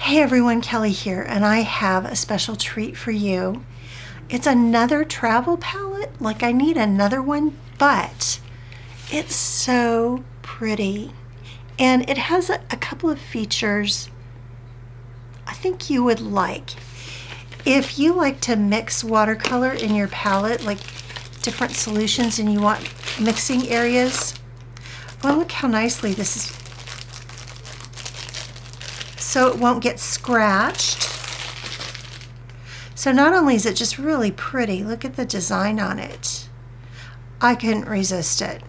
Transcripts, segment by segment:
Hey everyone, Kelly here, and I have a special treat for you. It's another travel palette, like I need another one, but it's so pretty. And it has a couple of features I think you would like. If you like to mix watercolor in your palette, like different solutions, and you want mixing areas, well, look how nicely this is, so it won't get scratched. So not only is it just really pretty, look at the design on it. I couldn't resist it.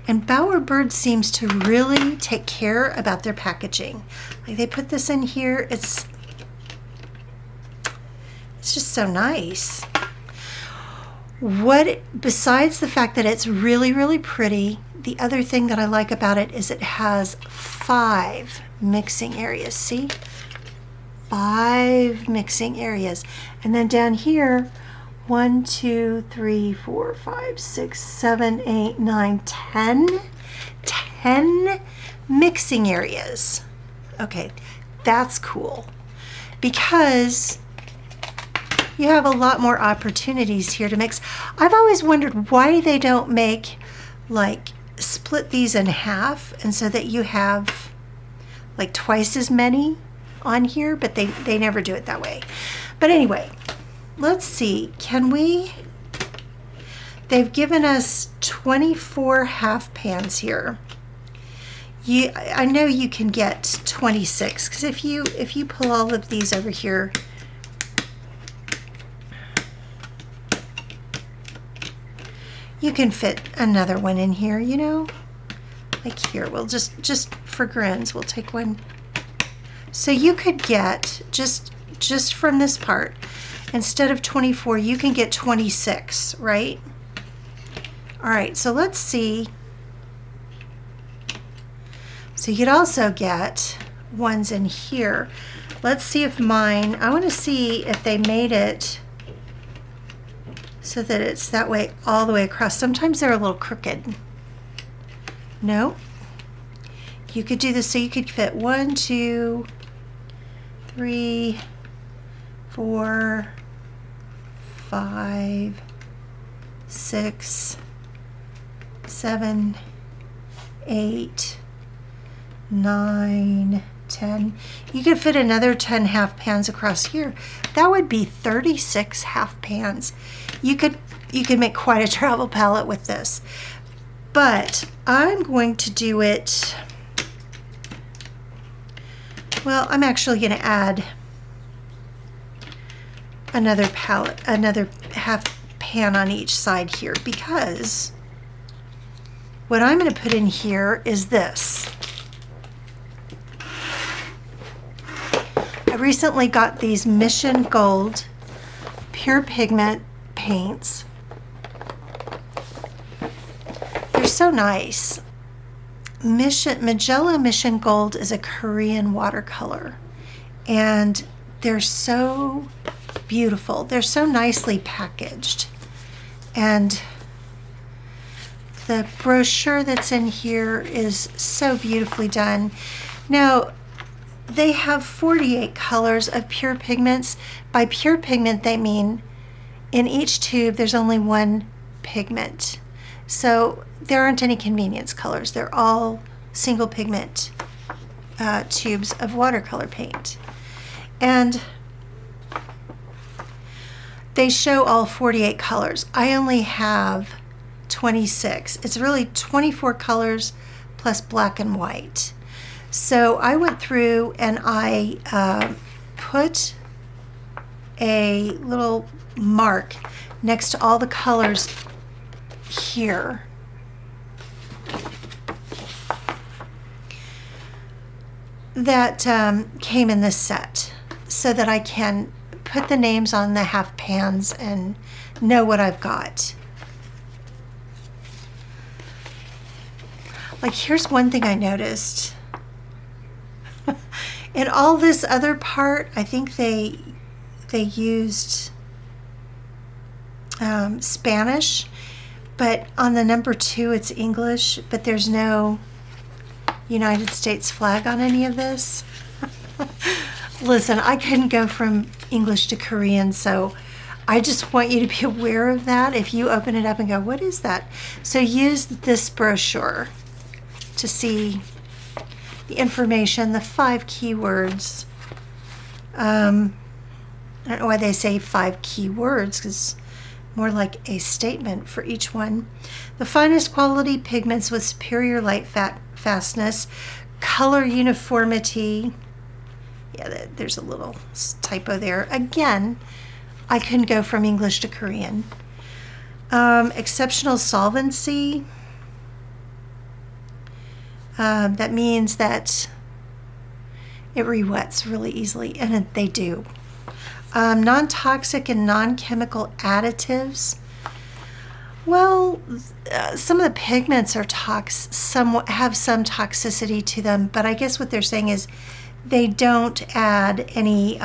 And Bowerbird seems to really take care about their packaging. Like they put this in here, it's just so nice. Besides the fact that it's really, really pretty, the other thing that I like about it is it has 5 mixing areas. See? 5 mixing areas. And then down here, 1, 2, 3, 4, 5, 6, 7, 8, 9, 10. 10 mixing areas. Okay, that's cool. Because you have a lot more opportunities here to mix. I've always wondered why they don't make, like, split these in half, and so that you have like twice as many on here, but they never do it that way. But anyway, let's see, they've given us 24 half pans here. I know you can get 26, because if you pull all of these over here, you can fit another one in here, you know? Like here, we'll just for grins, we'll take one. So you could get, just from this part, instead of 24, you can get 26, right? All right, so let's see. So you could also get ones in here. Let's see if mine, I want to see if they made it so that it's that way all the way across. Sometimes they're a little crooked. No. You could do this so you could fit 1, 2, 3, 4, 5, 6, 7, 8, 9, 10. You could fit another 10 half pans across here. That would be 36 half pans. You could make quite a travel palette with this. But I'm going to do it, well, I'm actually going to add another half pan on each side here, because what I'm going to put in here is this. I recently got these Mission Gold Pure Pigment paints. They're so nice. Magella Mission Gold is a Korean watercolor, and they're so beautiful. They're so nicely packaged, and the brochure that's in here is so beautifully done. Now, they have 48 colors of pure pigments. By pure pigment, they mean in each tube there's only one pigment. So there aren't any convenience colors. They're all single pigment tubes of watercolor paint. And they show all 48 colors. I only have 26. It's really 24 colors plus black and white. So I went through and I put a little mark next to all the colors here. That came in this set, so that I can put the names on the half pans and know what I've got. Like, here's one thing I noticed. In all this other part, I think they used Spanish, but on the number 2 it's English, but there's no United States flag on any of this. Listen, I couldn't go from English to Korean, so I just want you to be aware of that if you open it up and go, what is that? So use this brochure to see the information, the 5 keywords. I don't know why they say 5 keywords, because more like a statement for each one. The finest quality pigments with superior light fastness, color uniformity. Yeah, there's a little typo there. Again, I couldn't go from English to Korean. Exceptional solvency. That means that it re-wets really easily, and they do. Non-toxic and non-chemical additives. Well, some of the pigments are have some toxicity to them, but I guess what they're saying is they don't add any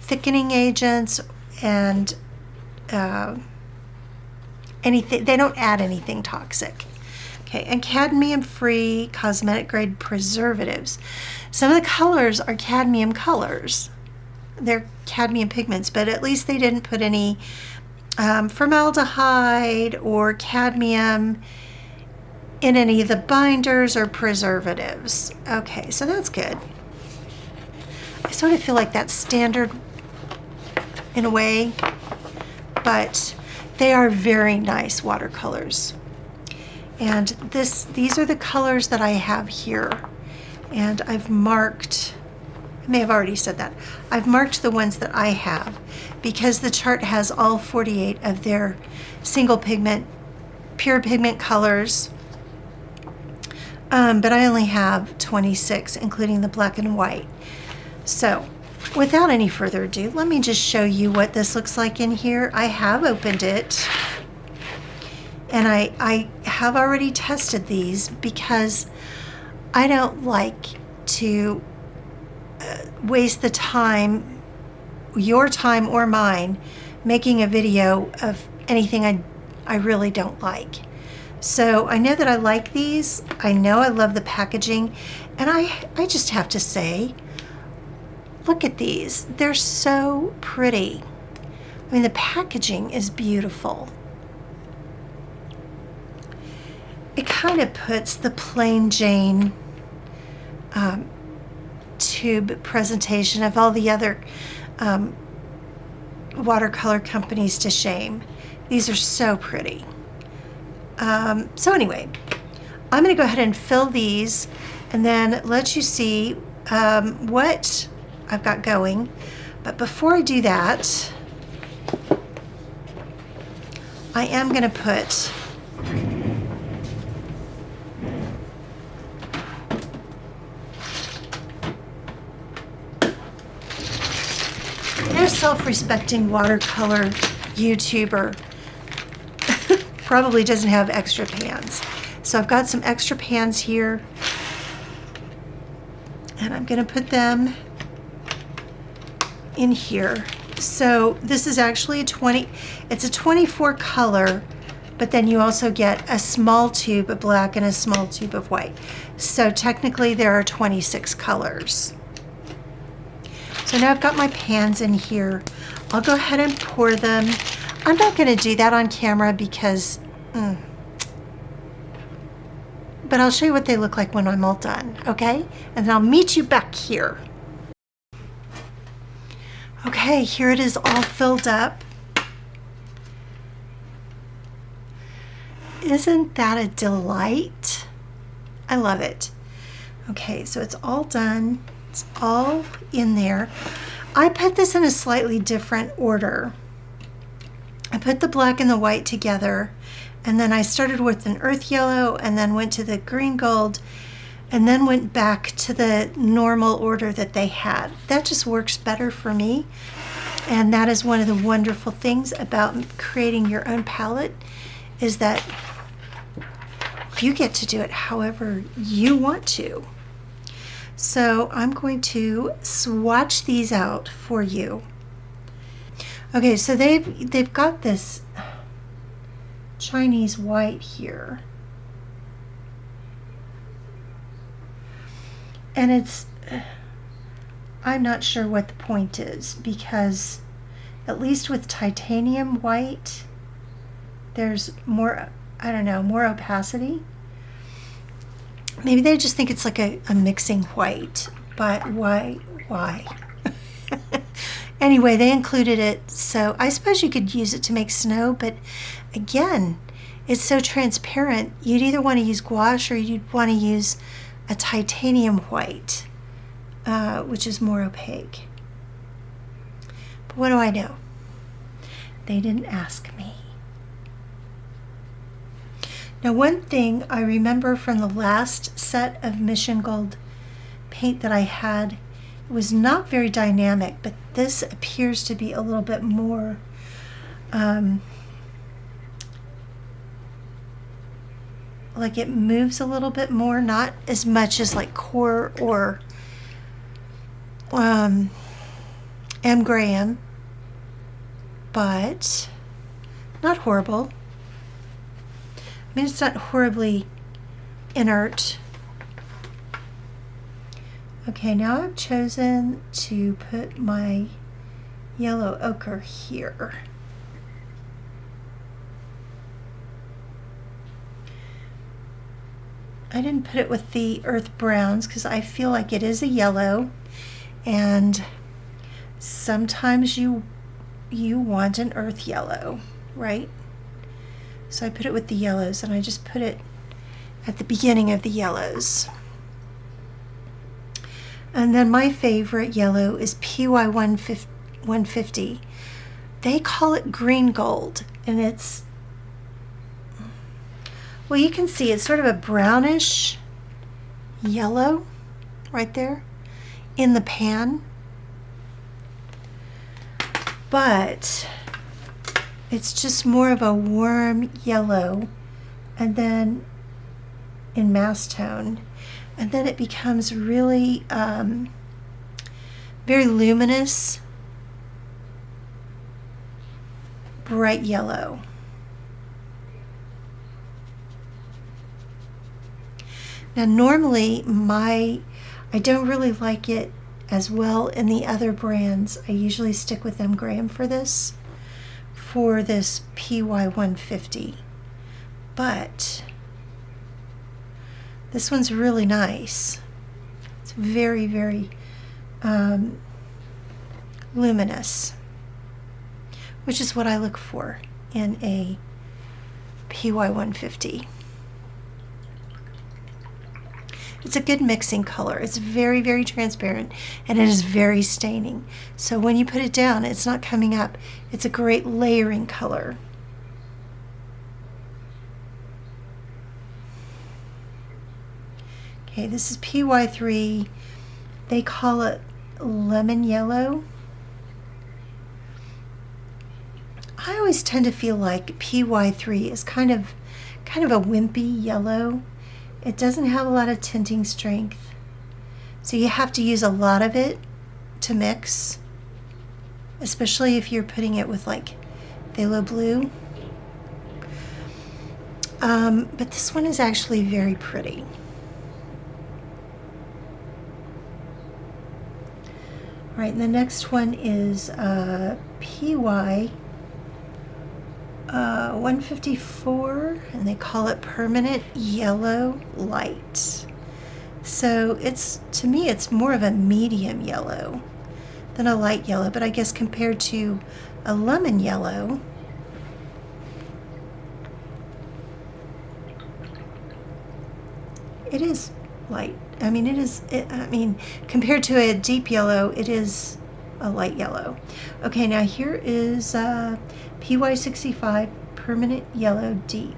thickening agents and anything. They don't add anything toxic. Okay, and cadmium-free cosmetic-grade preservatives. Some of the colors are cadmium colors. They're cadmium pigments, but at least they didn't put any formaldehyde or cadmium in any of the binders or preservatives. Okay, so that's good. I sort of feel like that's standard in a way, but they are very nice watercolors. And these are the colors that I have here. And I've marked, I may have already said that, I've marked the ones that I have because the chart has all 48 of their single pigment, pure pigment colors. But I only have 26, including the black and white. So without any further ado, let me just show you what this looks like in here. I have opened it. And I have already tested these because I don't like to waste the time, your time or mine, making a video of anything I really don't like. So I know that I like these. I know I love the packaging. And I just have to say, look at these. They're so pretty. I mean, the packaging is beautiful. It kind of puts the plain Jane tube presentation of all the other watercolor companies to shame. These are so pretty. So anyway, I'm going to go ahead and fill these and then let you see what I've got going. But before I do that, I am going to put no self-respecting watercolor YouTuber probably doesn't have extra pans. So I've got some extra pans here, and I'm going to put them in here. So this is actually it's a 24 color, but then you also get a small tube of black and a small tube of white. So technically there are 26 colors. So now I've got my pans in here. I'll go ahead and pour them. I'm not going to do that on camera because, but I'll show you what they look like when I'm all done, okay? And then I'll meet you back here. Okay, here it is all filled up. Isn't that a delight? I love it. Okay, so it's all done. It's all in there. I put this in a slightly different order. I put the black and the white together, and then I started with an earth yellow and then went to the green gold and then went back to the normal order that they had. That just works better for me, and that is one of the wonderful things about creating your own palette, is that you get to do it however you want to. So I'm going to swatch these out for you. Okay, so they've got this Chinese white here. And I'm not sure what the point is, because at least with titanium white, there's more, I don't know, more opacity. Maybe they just think it's like a mixing white, but why? Anyway, they included it, so I suppose you could use it to make snow, but again, it's so transparent, you'd either want to use gouache or you'd want to use a titanium white, which is more opaque. But what do I know? They didn't ask me. Now, one thing I remember from the last set of Mission Gold paint that I had, it was not very dynamic, but this appears to be a little bit more like it moves a little bit more, not as much as like Core or M. Graham, but not horrible. I mean, it's not horribly inert. Okay, now I've chosen to put my yellow ochre here. I didn't put it with the earth browns because I feel like it is a yellow, and sometimes you want an earth yellow, right? So I put it with the yellows, and I just put it at the beginning of the yellows. And then my favorite yellow is PY 150. They call it green gold, and it's, well, you can see it's sort of a brownish yellow right there in the pan, but it's just more of a warm yellow, and then in mass tone, and then it becomes really very luminous, bright yellow. Now normally I don't really like it as well in the other brands. I usually stick with M. Graham for this PY 150, but this one's really nice. It's very, very luminous, which is what I look for in a PY 150. It's a good mixing color. It's very, very transparent, and it is very staining. So when you put it down, it's not coming up. It's a great layering color. Okay, this is PY3. They call it lemon yellow. I always tend to feel like PY3 is kind of a wimpy yellow. It doesn't have a lot of tinting strength, so you have to use a lot of it to mix, especially if you're putting it with like phthalo blue. But this one is actually very pretty. All right, and the next one is PY 154, and they call it Permanent Yellow Light. So to me it's more of a medium yellow than a light yellow, but I guess compared to a lemon yellow, it is light. I mean, compared to a deep yellow, it is a light yellow. Okay, now here is PY65 Permanent Yellow Deep.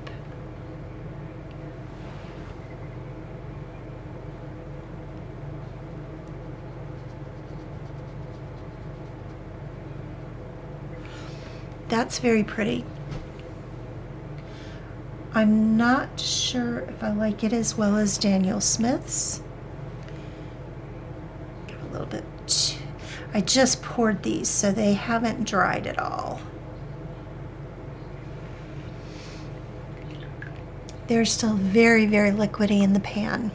That's very pretty. I'm not sure if I like it as well as Daniel Smith's. Got a little bit. I just poured these, so they haven't dried at all. They're still very, very liquidy in the pan.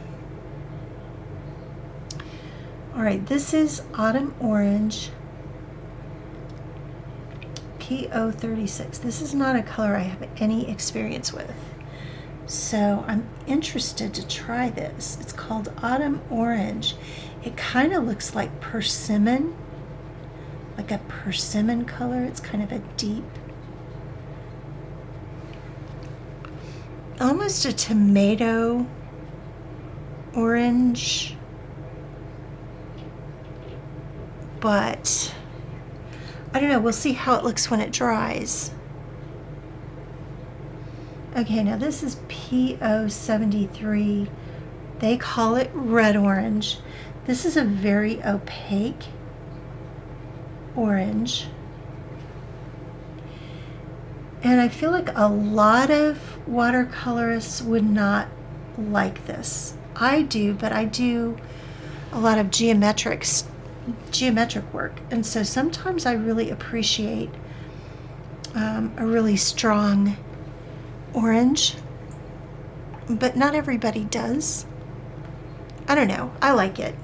All right, this is Autumn Orange PO36. This is not a color I have any experience with, so I'm interested to try this. It's called Autumn Orange. It kind of looks like persimmon, like a persimmon color. It's kind of a deep, almost a tomato orange, but I don't know. We'll see how it looks when it dries. Okay, now this is PO73. They call it red orange. This is a very opaque orange. And I feel like a lot of watercolorists would not like this. I do, but I do a lot of geometric work, and so sometimes I really appreciate a really strong orange, but not everybody does. I don't know. I like it.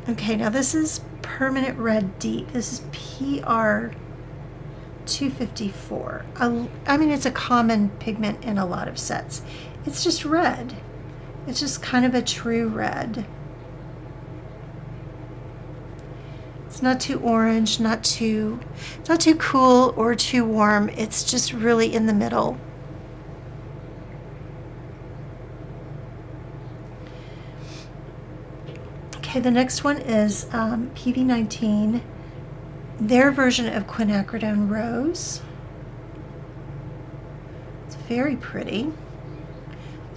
Okay, now this is Permanent Red Deep. This is PR 254. I mean, it's a common pigment in a lot of sets. It's just red. It's just kind of a true red. It's not too orange, not too cool or too warm. It's just really in the middle. Okay, the next one is PV19, their version of quinacridone Rose. It's very pretty,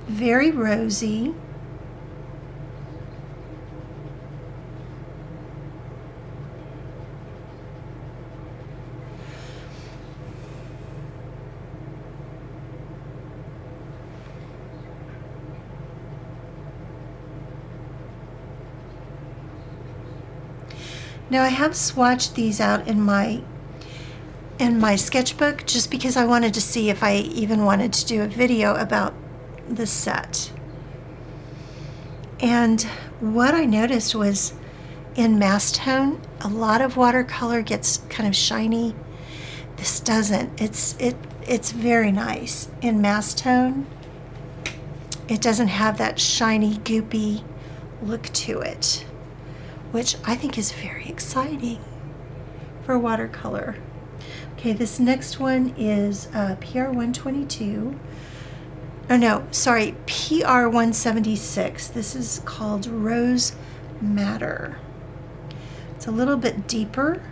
very rosy. Now I have swatched these out in my sketchbook just because I wanted to see if I even wanted to do a video about the set. And what I noticed was in mass tone, a lot of watercolor gets kind of shiny. This doesn't. It's very nice in mass tone. It doesn't have that shiny, goopy look to it, which I think is very exciting for watercolor. Okay, this next one is PR 122. Oh no, sorry, PR 176. This is called Rose Madder. It's a little bit deeper.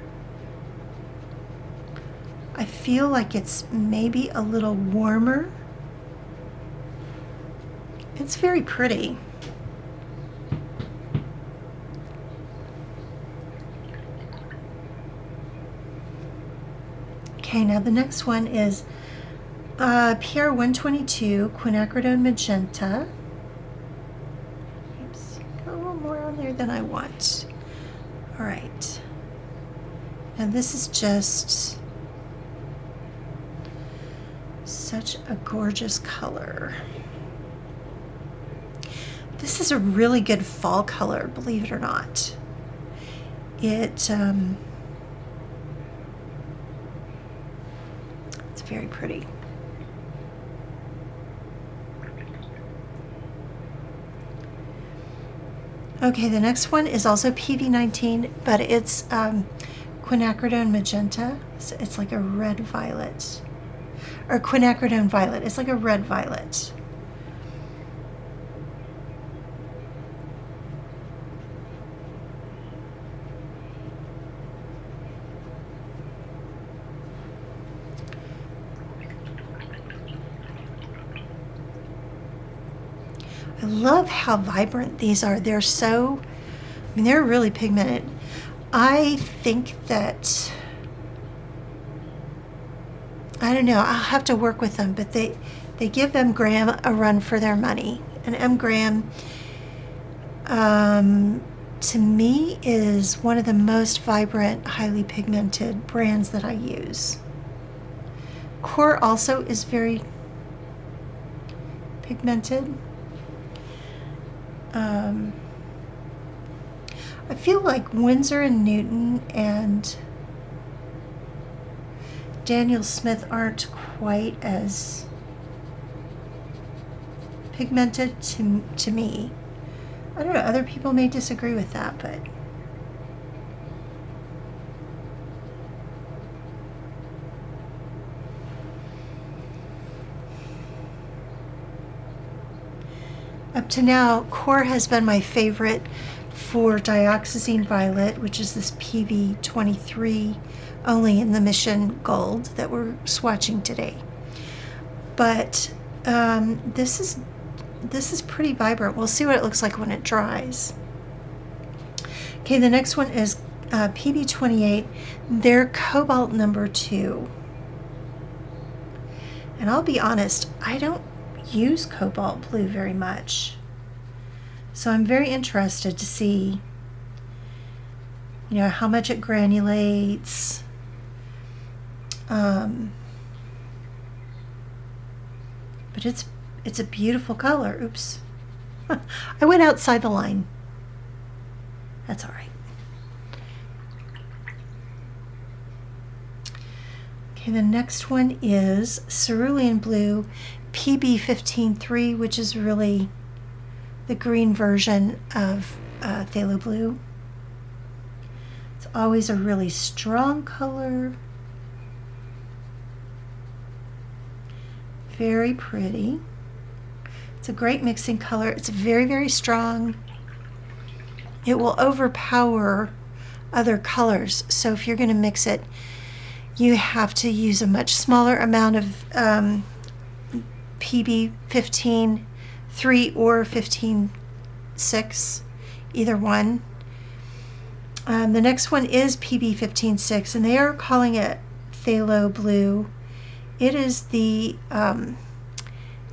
I feel like it's maybe a little warmer. It's very pretty. Okay, now the next one is PR 122 Quinacridone Magenta. Oops, got a little more on there than I want. All right. And this is just such a gorgeous color. This is a really good fall color, believe it or not. It's very pretty. Okay, the next one is also PV19, but it's quinacridone magenta. So it's like a red violet, or quinacridone violet. It's like a red violet. I love how vibrant these are. They're so, I mean, they're really pigmented. I think that, I don't know, I'll have to work with them, but they give M. Graham a run for their money. And M. Graham, to me, is one of the most vibrant, highly pigmented brands that I use. Core also is very pigmented. I feel like Winsor and Newton and Daniel Smith aren't quite as pigmented to me. I don't know, other people may disagree with that, but up to now, Core has been my favorite for dioxazine violet, which is this PV23, only in the Mission Gold that we're swatching today. But this is pretty vibrant. We'll see what it looks like when it dries. Okay, the next one is PB28. They're Cobalt number 2. And I'll be honest, I don't use cobalt blue very much. So I'm very interested to see, how much it granulates. But it's a beautiful color. Oops. I went outside the line. That's all right. Okay, the next one is Cerulean Blue PB153, which is really the green version of Phthalo Blue. It's always a really strong color. Very pretty. It's a great mixing color. It's very, very strong. It will overpower other colors. So if you're going to mix it, you have to use a much smaller amount of PB15-3 or 15-6, either one. The next one is PB15-6, and they are calling it Phthalo Blue. It is the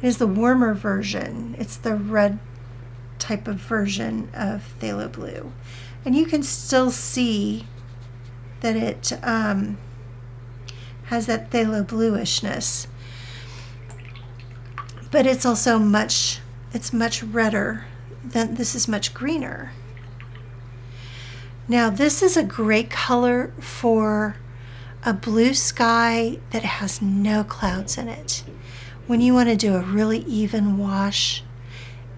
warmer version. It's the red type of version of Phthalo Blue, and you can still see that it has that phthalo bluishness, but it's also much redder than this. Is much greener. Now this is a great color for a blue sky that has no clouds in it. When you want to do a really even wash,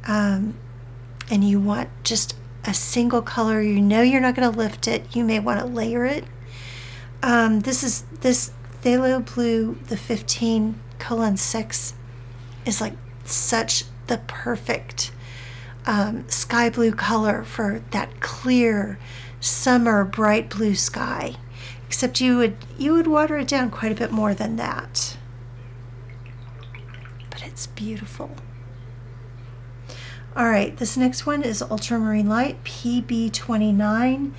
and you want just a single color, you're not going to lift it, you may want to layer it. This Phthalo Blue, the 15:6, is like such the perfect sky blue color for that clear summer bright blue sky. Except you would water it down quite a bit more than that. But it's beautiful. All right, this next one is Ultramarine Light, PB29.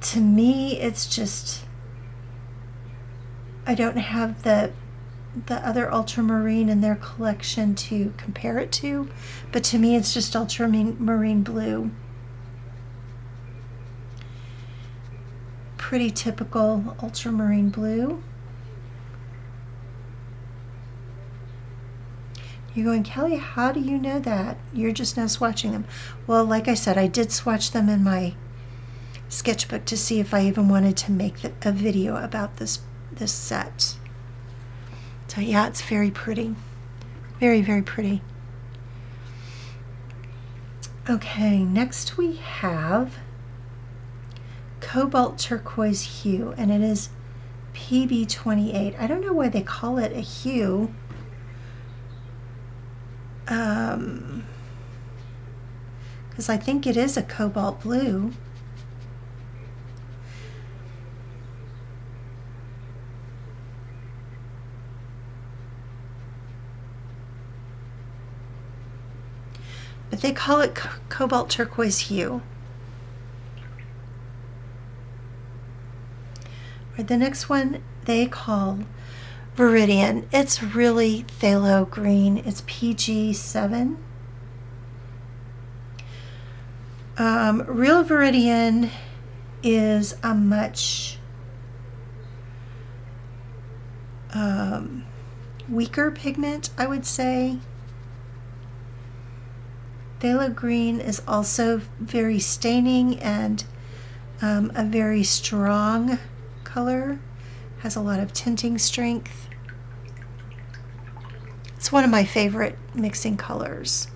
To me, it's just, I don't have the other ultramarine in their collection to compare it to, but to me it's just ultramarine blue. Pretty typical ultramarine blue. You're going, Kelly, how do you know that? You're just now swatching them. Well, like I said, I did swatch them in my sketchbook to see if I even wanted to make a video about this set. So yeah, it's very pretty. Very, very pretty. Okay, next we have Cobalt Turquoise Hue, and it is PB28. I don't know why they call it a hue. Because I think it is a cobalt blue. But they call it Cobalt Turquoise Hue. Right, the next one they call Viridian. It's really phthalo green. It's PG7. Real Viridian is a much weaker pigment, I would say. Phthalo green is also very staining and a very strong color. Has a lot of tinting strength. It's one of my favorite mixing colors.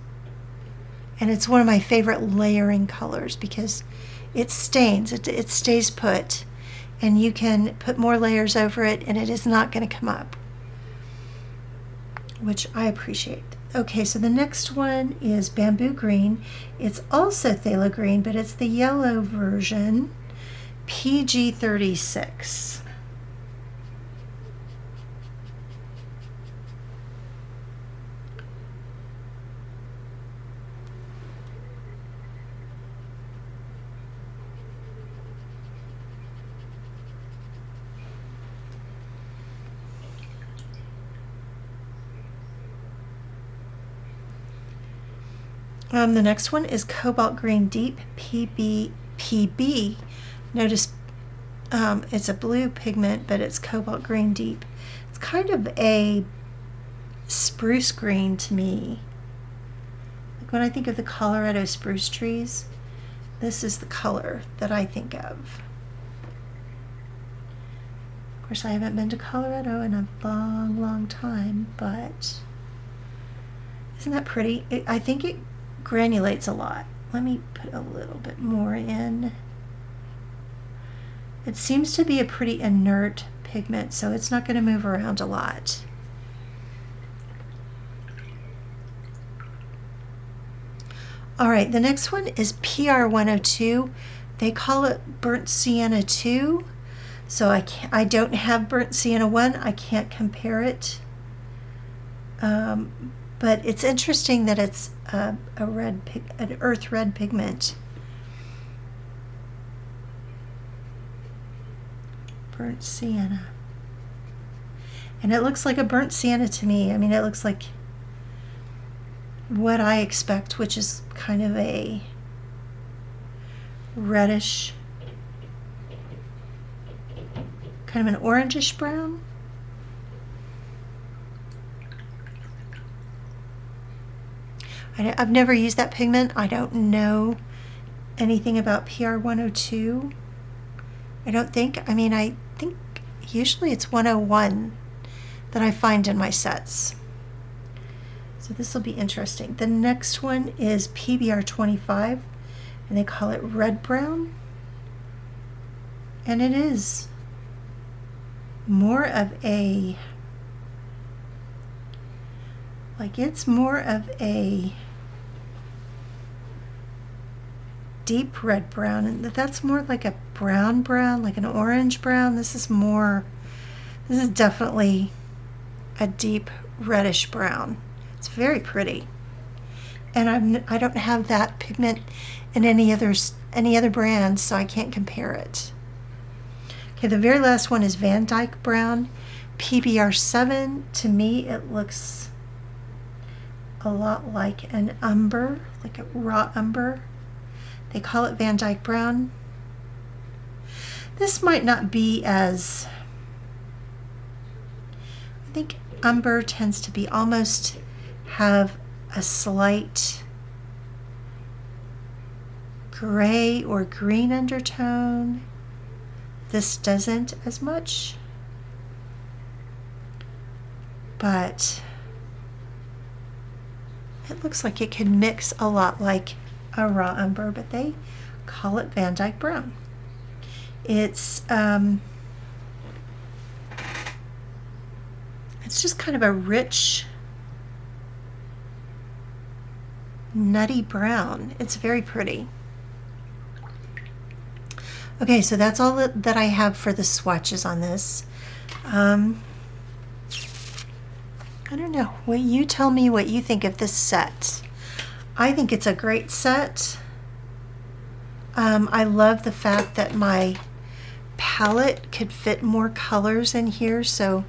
And it's one of my favorite layering colors because it stains, it stays put, and you can put more layers over it and it is not going to come up, which I appreciate. Okay, so the next one is Bamboo Green. It's also Phthalo Green, but it's the yellow version, PG36. The next one is Cobalt Green Deep PB. Notice it's a blue pigment, but it's Cobalt Green Deep. It's kind of a spruce green to me. Like when I think of the Colorado spruce trees, this is the color that I think of. Of course, I haven't been to Colorado in a long, long time, but isn't that pretty? I think it granulates a lot. Let me put a little bit more in. It seems to be a pretty inert pigment, so it's not going to move around a lot. All right, the next one is PR102. They call it Burnt Sienna 2. So I don't have Burnt Sienna 1. I can't compare it. But it's interesting that it's an earth red pigment. Burnt sienna. And it looks like a burnt sienna to me. I mean, it looks like what I expect, which is kind of a reddish, kind of an orangish brown. I've never used that pigment. I don't know anything about PR102. I don't think. I mean, I think usually it's 101 that I find in my sets. So this will be interesting. The next one is PBR25, and they call it Red Brown. And it is more of a, like it's more of a deep red brown, and that's more like a brown, like an orange brown. This is definitely a deep reddish brown. It's very pretty, and I don't have that pigment in any other brand, so I can't compare it. Okay, the very last one is Van Dyke Brown, PBR7. To me, it looks a lot like an umber, like a raw umber. They call it Van Dyke Brown. This might not be as, I think umber tends to be almost have a slight gray or green undertone. This doesn't as much, but it looks like it can mix a lot like a raw umber, but they call it Van Dyke Brown. It's just kind of a rich, nutty brown. It's very pretty. Okay, so that's all that I have for the swatches on this. I don't know. Well, you tell me what you think of this set. I think it's a great set. I love the fact that my palette could fit more colors in here, so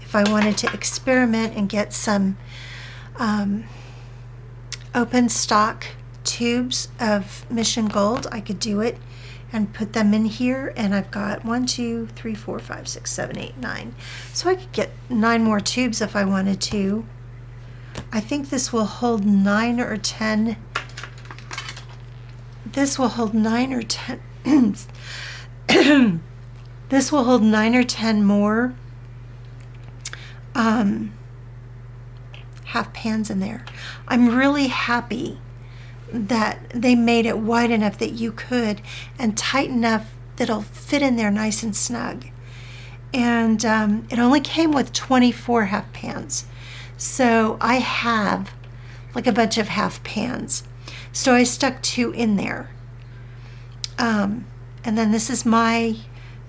if I wanted to experiment and get some open stock tubes of Mission Gold, I could do it and put them in here, and I've got 1, 2, 3, 4, 5, 6, 7, 8, 9. So I could get 9 more tubes if I wanted to. I think this will hold 9 or 10 this will hold 9 or 10. This will hold 9 or 10 more half pans in there. I'm really happy that they made it wide enough that you could, and tight enough that it'll fit in there nice and snug. And it only came with 24 half pans. So I have like a bunch of half pans. So I stuck 2 in there. And then this is my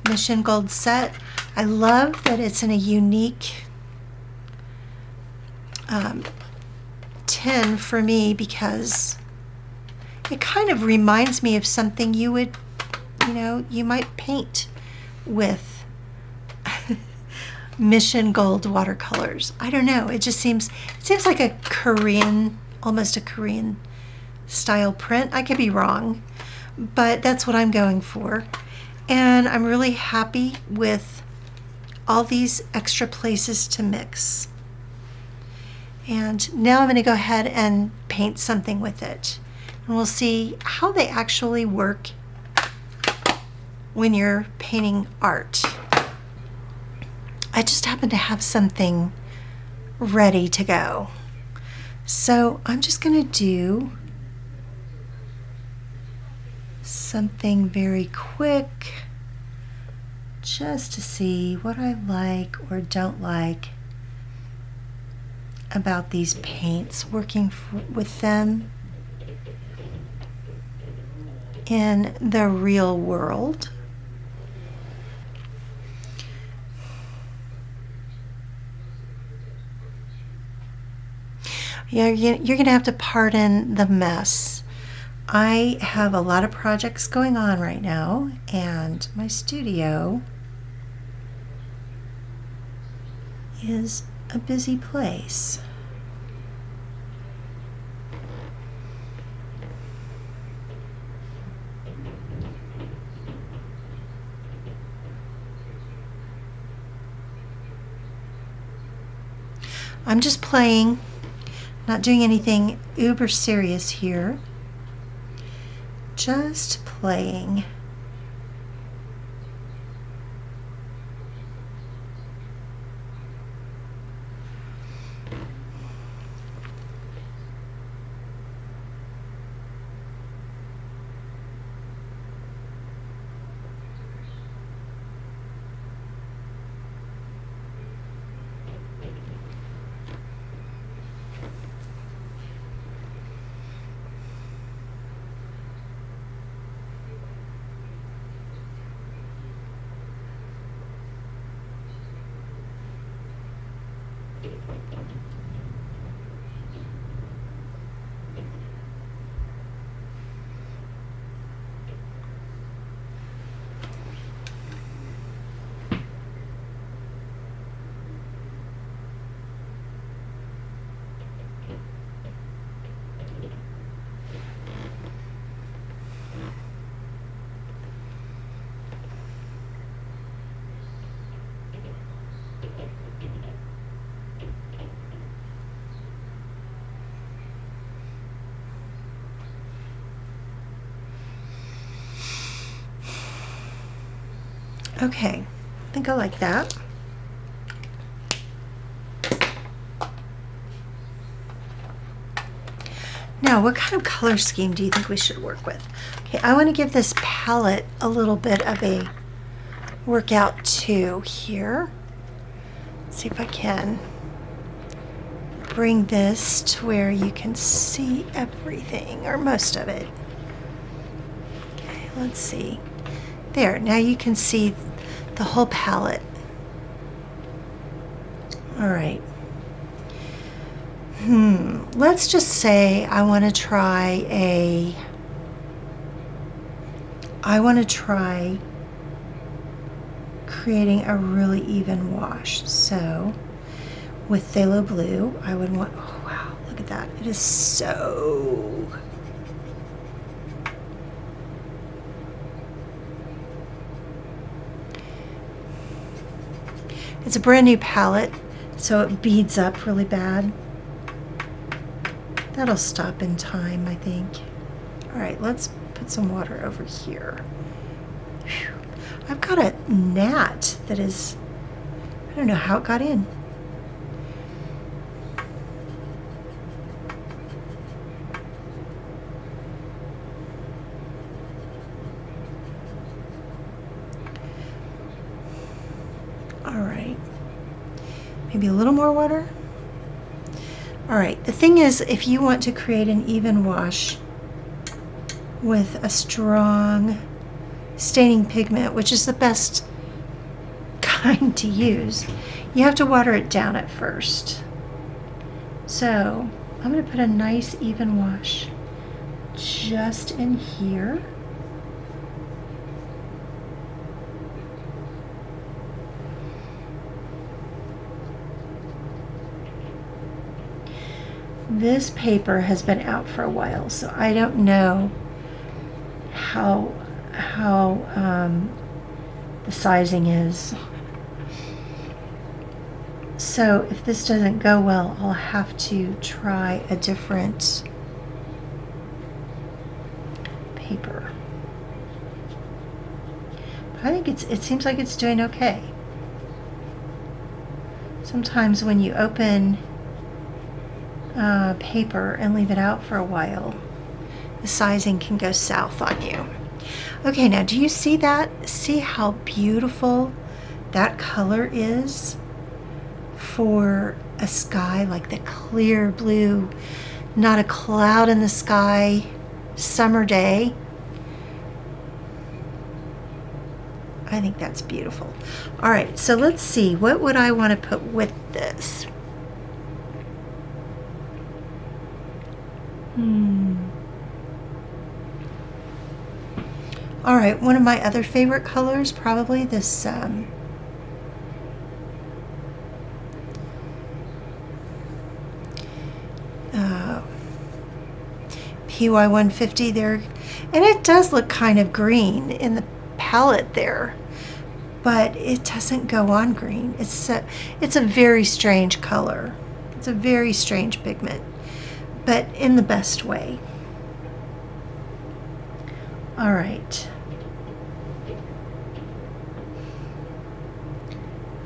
Mission Gold set. I love that it's in a unique tin for me, because it kind of reminds me of something you would, you might paint with Mission Gold watercolors. I don't know. It seems like a Korean, almost a Korean style print. I could be wrong, but that's what I'm going for. And I'm really happy with all these extra places to mix. And now I'm going to go ahead and paint something with it. And we'll see how they actually work when you're painting art. I just happen to have something ready to go. So I'm just going to do something very quick just to see what I like or don't like about these paints, working with them in the real world. Yeah, you're going to have to pardon the mess. I have a lot of projects going on right now, and my studio is a busy place. I'm just playing, not doing anything uber serious here. Just playing. Okay, I think I like that. Now, what kind of color scheme do you think we should work with? Okay, I want to give this palette a little bit of a workout too here. Let's see if I can bring this to where you can see everything, or most of it. Okay, let's see. There, now you can see the whole palette. All right. Let's just say I want to try creating a really even wash. So with phthalo blue, I would want, oh wow, look at that. It is so, it's a brand new palette, so it beads up really bad. That'll stop in time, I think. All right, let's put some water over here. Whew. I've got a gnat that is, I don't know how it got in. All right, maybe a little more water. All right, the thing is, if you want to create an even wash with a strong staining pigment, which is the best kind to use, you have to water it down at first. So I'm going to put a nice even wash just in here. This paper has been out for a while, so I don't know how the sizing is. So if this doesn't go well, I'll have to try a different paper. But I think it seems like it's doing okay. Sometimes when you open paper and leave it out for a while, the sizing can go south on you. Okay, now do you see that? See how beautiful that color is for a sky like the clear blue, not a cloud in the sky, summer day? I think that's beautiful. All right, so let's see, what would I want to put with this? All right, one of my other favorite colors, probably this PY150 there, and it does look kind of green in the palette there, but it doesn't go on green. It's a very strange color. It's a very strange pigment, but in the best way. All right.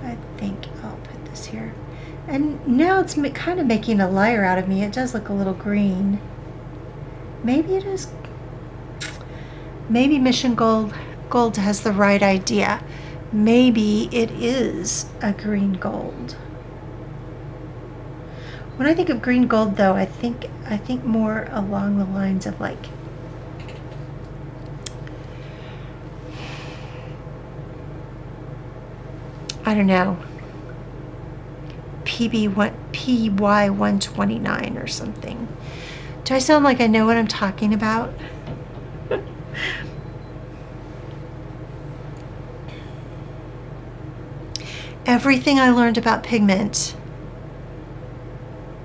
I think I'll put this here. And now it's kind of making a liar out of me. It does look a little green. Maybe it is. Maybe Mission Gold has the right idea. Maybe it is a green gold. When I think of green gold, though, I think more along the lines of like I don't know, PY129 or something. Do I sound like I know what I'm talking about? Everything I learned about pigment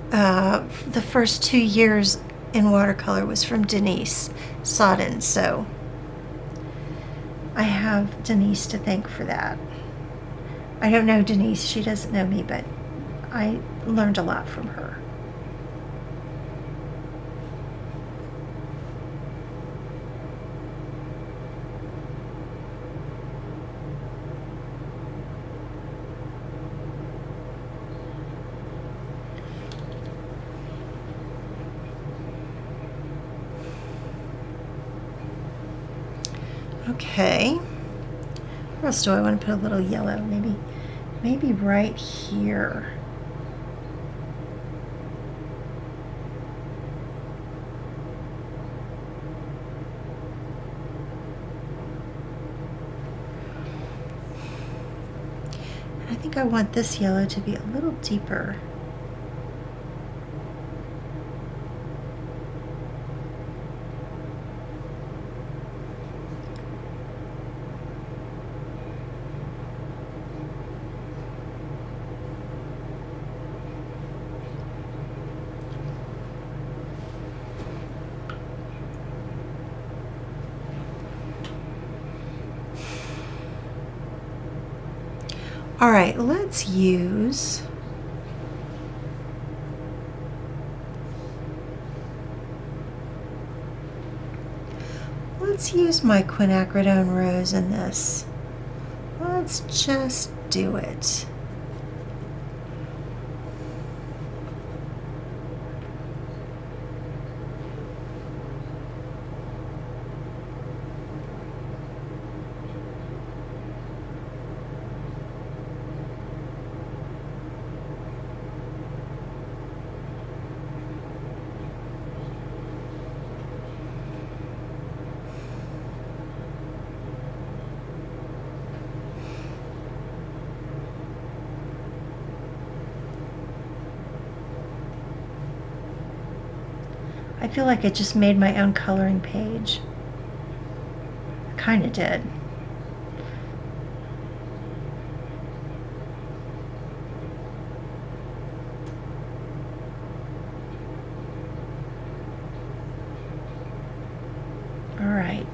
the first 2 years in watercolor was from Denise Sodden, so I have Denise to thank for that. I don't know Denise, she doesn't know me, but I learned a lot from her. Okay, where else do I want to put a little yellow? Maybe right here. I think I want this yellow to be a little deeper. All right, let's use let's use my quinacridone rose in this. Let's just do it. I feel like I just made my own coloring page. I kind of did. All right.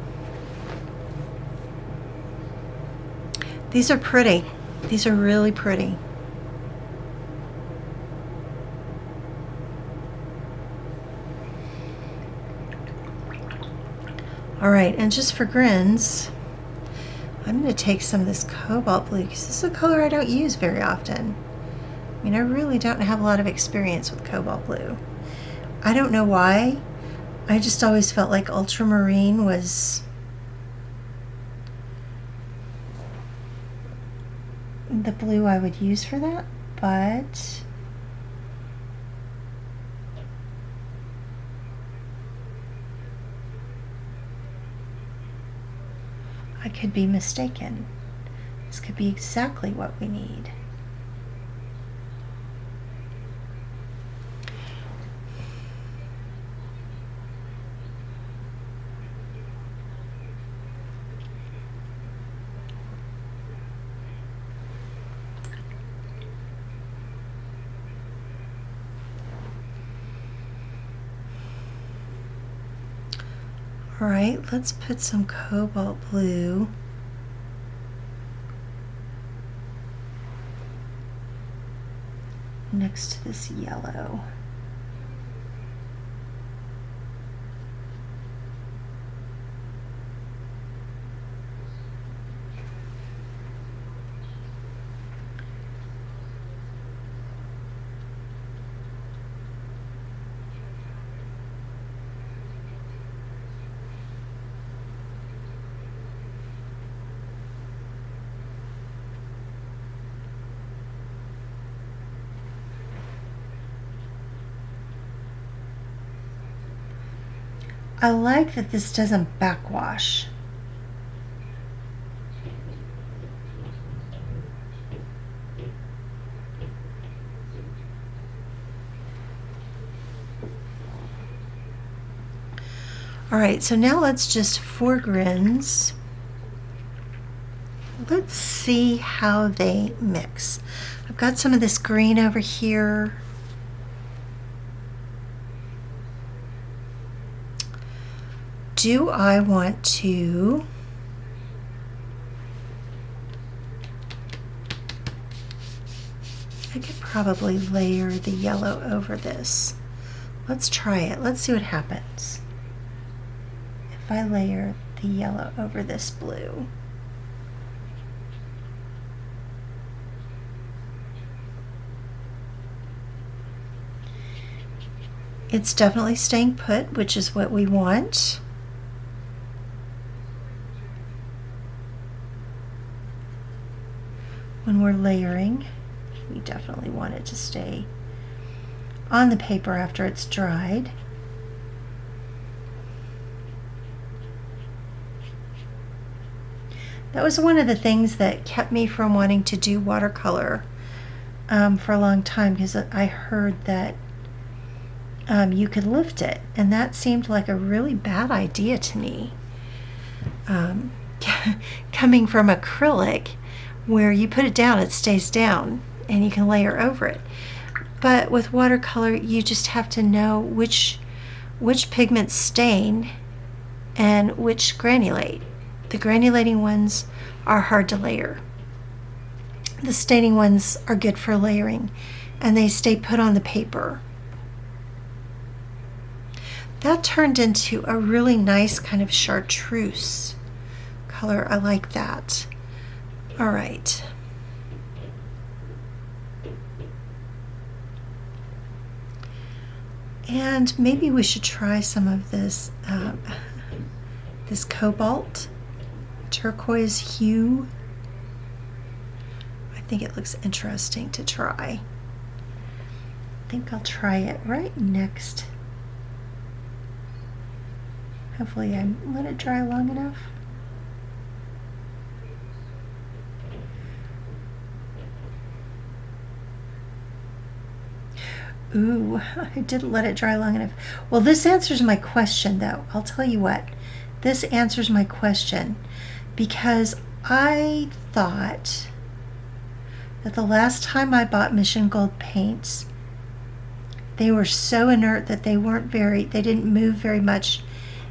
These are pretty. These are really pretty. All right, and just for grins, I'm going to take some of this cobalt blue because this is a color I don't use very often. I mean, I really don't have a lot of experience with cobalt blue. I don't know why. I just always felt like ultramarine was the blue I would use for that, but I could be mistaken. This could be exactly what we need. All right, let's put some cobalt blue next to this yellow. I like that this doesn't backwash. All right, so now let's just, for grins, let's see how they mix. I've got some of this green over here. Do I want to I could probably layer the yellow over this. Let's try it. Let's see what happens if I layer the yellow over this blue. It's definitely staying put, which is what we want. When we're layering, we definitely want it to stay on the paper after it's dried. That was one of the things that kept me from wanting to do watercolor for a long time, because I heard that you could lift it, and that seemed like a really bad idea to me. Coming from acrylic, where you put it down, it stays down, and you can layer over it. But with watercolor, you just have to know which pigments stain and which granulate. The granulating ones are hard to layer. The staining ones are good for layering, and they stay put on the paper. That turned into a really nice kind of chartreuse color. I like that. All right. And maybe we should try some of this this cobalt turquoise hue. I think it looks interesting to try. I think I'll try it right next. Hopefully I let it dry long enough. Ooh, I didn't let it dry long enough. Well, this answers my question though. I'll tell you what. This answers my question because I thought that the last time I bought Mission Gold paints, they were so inert that they didn't move very much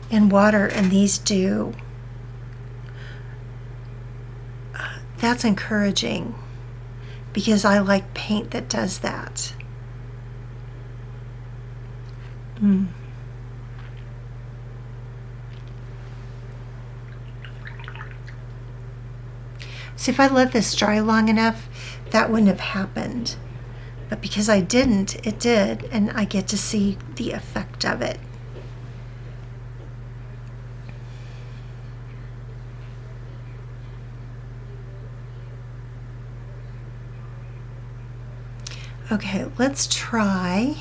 in water, and these do. That's encouraging because I like paint that does that. See, if I let this dry long enough, that wouldn't have happened. But because I didn't, it did, and I get to see the effect of it. Okay, let's try.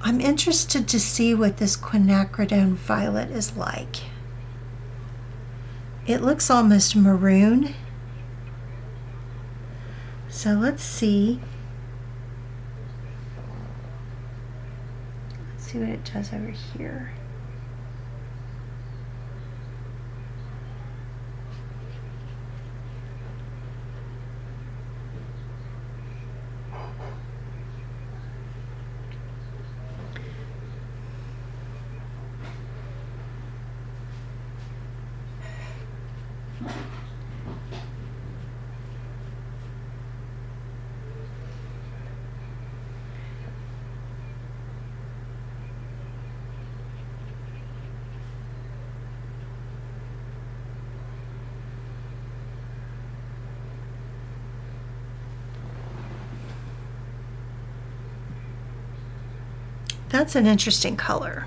I'm interested to see what this quinacridone violet is like. It looks almost maroon. So let's see. Let's see what it does over here. That's an interesting color.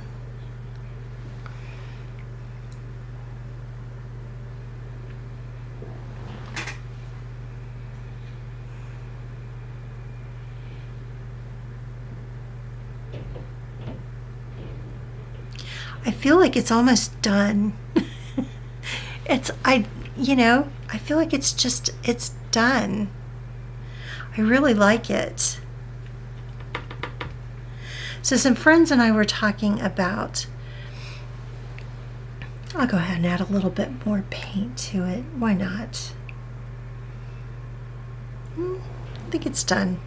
I feel like it's almost done. I feel like it's done. I really like it. So some friends and I were talking about, I'll go ahead and add a little bit more paint to it. Why not? I think it's done.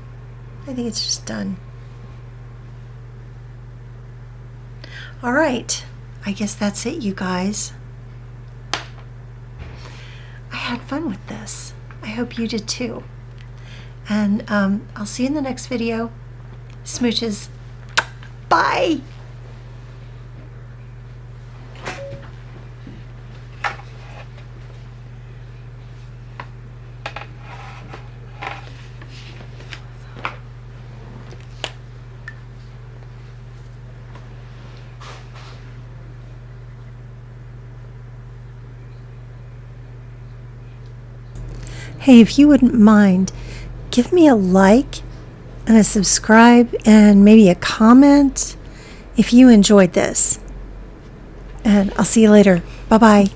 I think it's just done. All right. I guess that's it, you guys. I had fun with this. I hope you did too. And I'll see you in the next video. Smooches. Bye. Hey, if you wouldn't mind, give me a like and a subscribe and maybe a comment if you enjoyed this. And I'll see you later. Bye-bye.